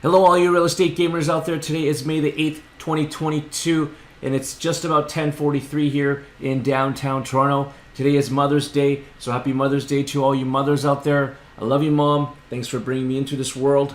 Hello all you real estate gamers out there. Today is May the 8th, 2022, and it's just about 10:43 here in downtown Toronto. Today is Mother's Day, so happy Mother's Day to all you mothers out there. I love you, Mom. Thanks for bringing me into this world.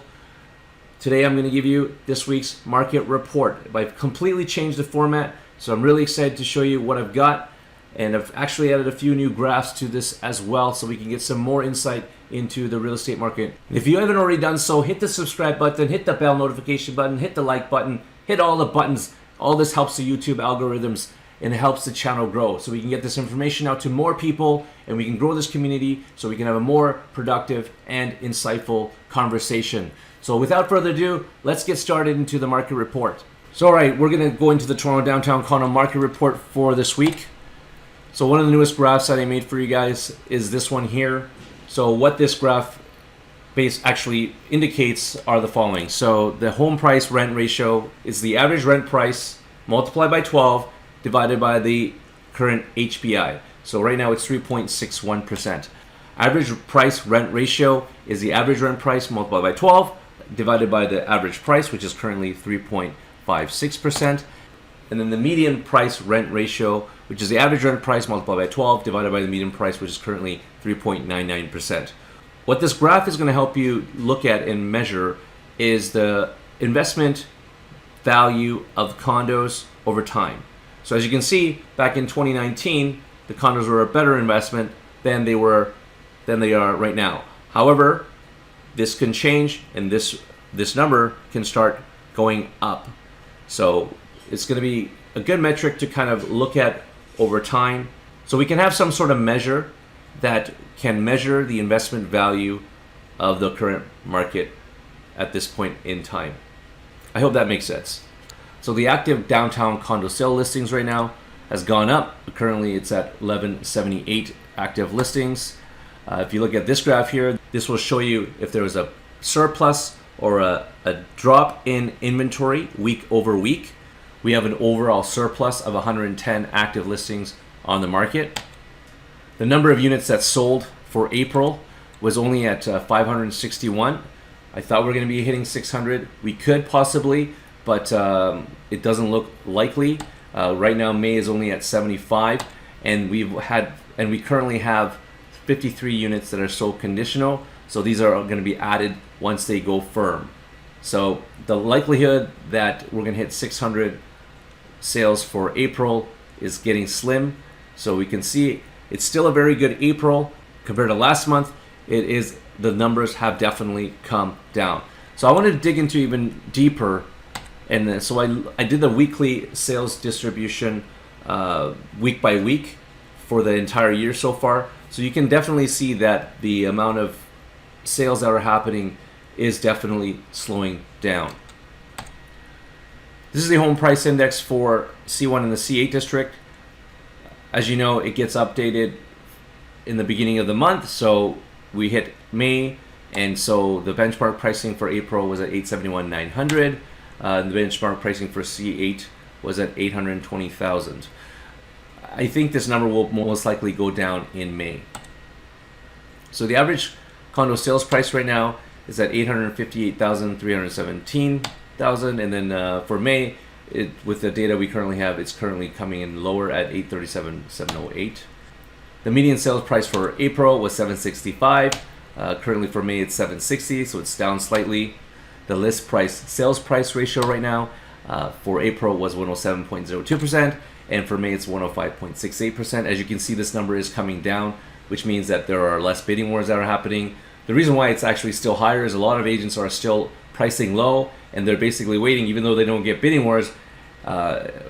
Today I'm going to give you this week's market report. I've completely changed the format, so I'm really excited to show you what I've got, and I've actually added a few new graphs to this as well so we can get some more insight into the real estate market. If you haven't already done so, hit the subscribe button, hit the bell notification button, hit the like button, hit all the buttons. All this helps the YouTube algorithms and it helps the channel grow so we can get this information out to more people and we can grow this community so we can have a more productive and insightful conversation. So without further ado, let's get started into the market report. So all right, we're going to go into the Toronto Downtown Condo market report for this week. So one of the newest graphs that I made for you guys is this one here. So what this graph base actually indicates are the following. So the home price rent ratio is the average rent price multiplied by 12 divided by the current HPI. So right now it's 3.61%. Average price rent ratio is the average rent price multiplied by 12 divided by the average price, which is currently 3.56%. And then the median price rent ratio, which is the average rent price multiplied by 12 divided by the median price, which is currently 3.99%. What this graph is going to help you look at and measure is the investment value of condos over time. So as you can see, back in 2019, the condos were a better investment than they are right now. However, this can change and this number can start going up. So it's going to be a good metric to kind of look at over time. So we can have some sort of measure that can measure the investment value of the current market at this point in time. I hope that makes sense. So the active downtown condo sale listings right now has gone up. Currently it's at 1178 active listings. If you look at this graph here, this will show you if there was a surplus or a drop in inventory week over week. We have an overall surplus of 110 active listings on the market. The number of units that sold for April was only at 561. I thought we were going to be hitting 600. We could possibly, but it doesn't look likely. Right now, May is only at 75, and we currently have 53 units that are sold conditional. So these are going to be added once they go firm. So the likelihood that we're going to hit 600 sales for April is getting slim. So we can see it's still a very good April compared to last month. The numbers have definitely come down. So I wanted to dig into even deeper, and so I did the weekly sales distribution week by week for the entire year so far. So you can definitely see that the amount of sales that are happening is definitely slowing down. This is the home price index for C1 and the C8 district. As you know, it gets updated in the beginning of the month. So we hit May, and so the benchmark pricing for April was at 871,900. The benchmark pricing for C8 was at 820,000. I think this number will most likely go down in May. So the average condo sales price right now is at 858,317. And then for May, with the data we currently have, it's currently coming in lower at 837,708. The median sales price for April was 765. Currently for May it's 760, so it's down slightly. The list price sales price ratio right now for April was 107.02%, and for May it's 105.68%. As you can see, this number is coming down, which means that there are less bidding wars that are happening. The reason why it's actually still higher is a lot of agents are still pricing low, and they're basically waiting, even though they don't get bidding wars,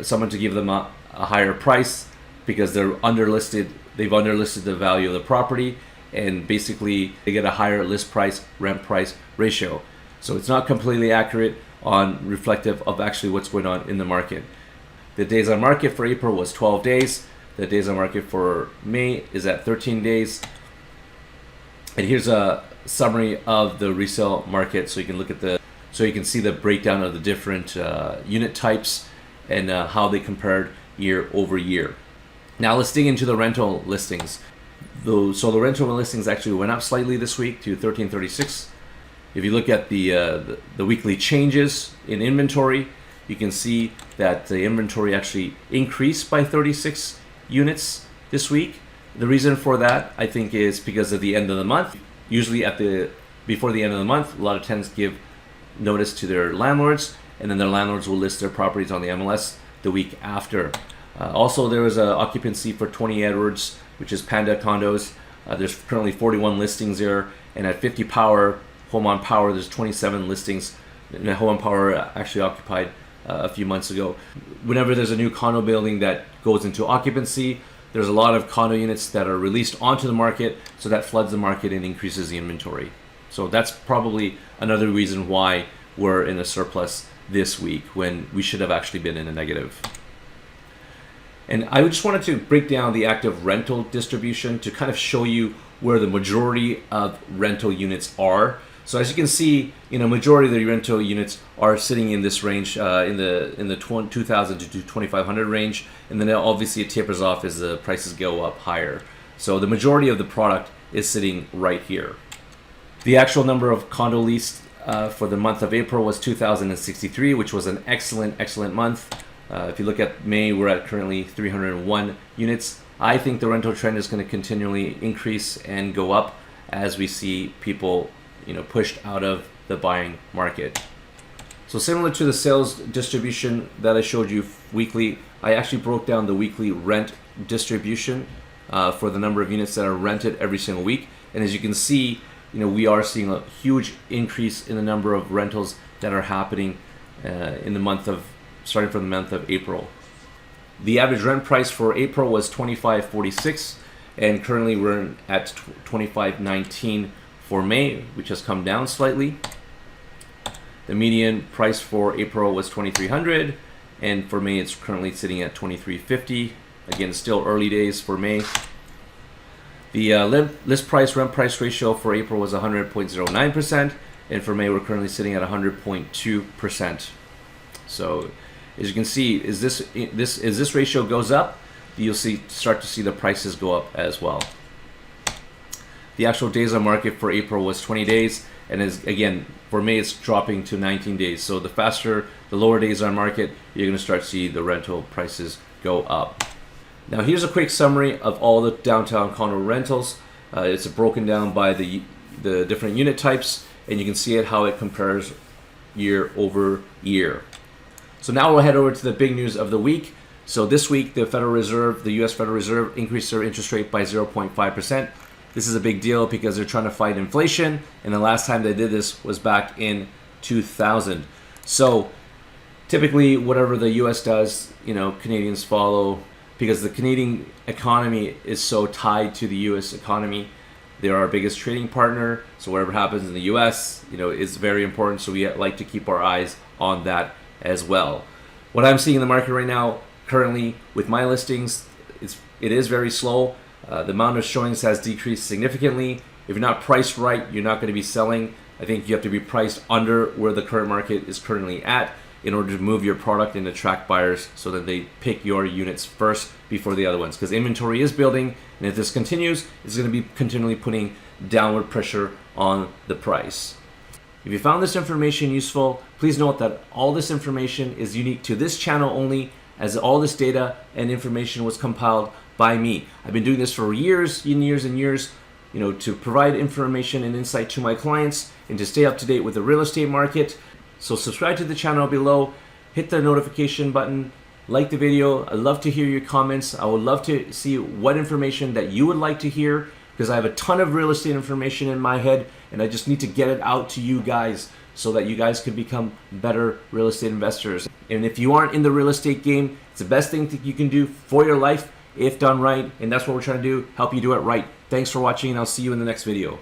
someone to give them a higher price because they've underlisted the value of the property, and basically they get a higher list price rent price ratio. So it's not completely accurate on reflective of actually what's going on in the market. The days on market for April was 12 days. The days on market for May is at 13 days. And here's a summary of the resale market, so you can look at so you can see the breakdown of the different unit types and how they compared year over year. Now let's dig into the rental listings. So the rental listings actually went up slightly this week to 1336 If you look at the weekly changes in inventory, you can see that the inventory actually increased by 36 units this week. The reason for that, I think, is because of the end of the month. Usually before the end of the month, a lot of tenants give notice to their landlords, and then their landlords will list their properties on the MLS the week after. Also, there was an occupancy for 20 Edwards, which is Panda condos. There's currently 41 listings there, and at 50 Power, Home on Power, there's 27 listings. And Home on Power actually occupied a few months ago. Whenever there's a new condo building that goes into occupancy, there's a lot of condo units that are released onto the market, so that floods the market and increases the inventory. So that's probably another reason why we're in a surplus this week when we should have actually been in a negative. And I just wanted to break down the active rental distribution to kind of show you where the majority of rental units are. So as you can see, majority of the rental units are sitting in this range, in the 2,000 to 2,500 range, and then obviously it tapers off as the prices go up higher. So the majority of the product is sitting right here. The actual number of condo leased for the month of April was 2,063, which was an excellent month. If you look at May, we're at currently 301 units. I think the rental trend is going to continually increase and go up as we see people pushed out of the buying market. So similar to the sales distribution that I showed you weekly, I actually broke down the weekly rent distribution for the number of units that are rented every single week. And as you can see, we are seeing a huge increase in the number of rentals that are happening starting from the month of April. The average rent price for April was $25.46, and currently we're at $25.19 for May, which has come down slightly. The median price for April was $2,300, and for May it's currently sitting at $2,350. Again, still early days for May. The list price rent price ratio for April was 100.09%, and for May we're currently sitting at 100.2%. So as you can see, as this ratio goes up, you'll start to see the prices go up as well. The actual days on market for April was 20 days, and again for May it's dropping to 19 days. So the lower days on market, you're going to start to see the rental prices go up. Now here's a quick summary of all the downtown condo rentals. It's broken down by the different unit types, and you can see how it compares year over year. So now we'll head over to the big news of the week. So this week, the U.S. Federal Reserve increased their interest rate by 0.5%. This is a big deal because they're trying to fight inflation, and the last time they did this was back in 2000. So typically, whatever the U.S. does, Canadians follow, because the Canadian economy is so tied to the U.S. economy. They're our biggest trading partner, so whatever happens in the U.S., is very important. So we like to keep our eyes on that as well. What I'm seeing in the market right now, currently with my listings, it is very slow. The amount of showings has decreased significantly. If you're not priced right, you're not going to be selling. I think you have to be priced under where the current market is currently at in order to move your product and attract buyers so that they pick your units first before the other ones. Because inventory is building, and if this continues, it's going to be continually putting downward pressure on the price. If you found this information useful, please note that all this information is unique to this channel only, as all this data and information was compiled by me. I've been doing this for years and years and years, to provide information and insight to my clients and to stay up to date with the real estate market. So subscribe to the channel below, hit the notification button, like the video. I'd love to hear your comments. I would love to see what information that you would like to hear, because I have a ton of real estate information in my head and I just need to get it out to you guys so that you guys can become better real estate investors. And if you aren't in the real estate game, it's the best thing that you can do for your life if done right, and that's what we're trying to do, help you do it right. Thanks for watching, and I'll see you in the next video.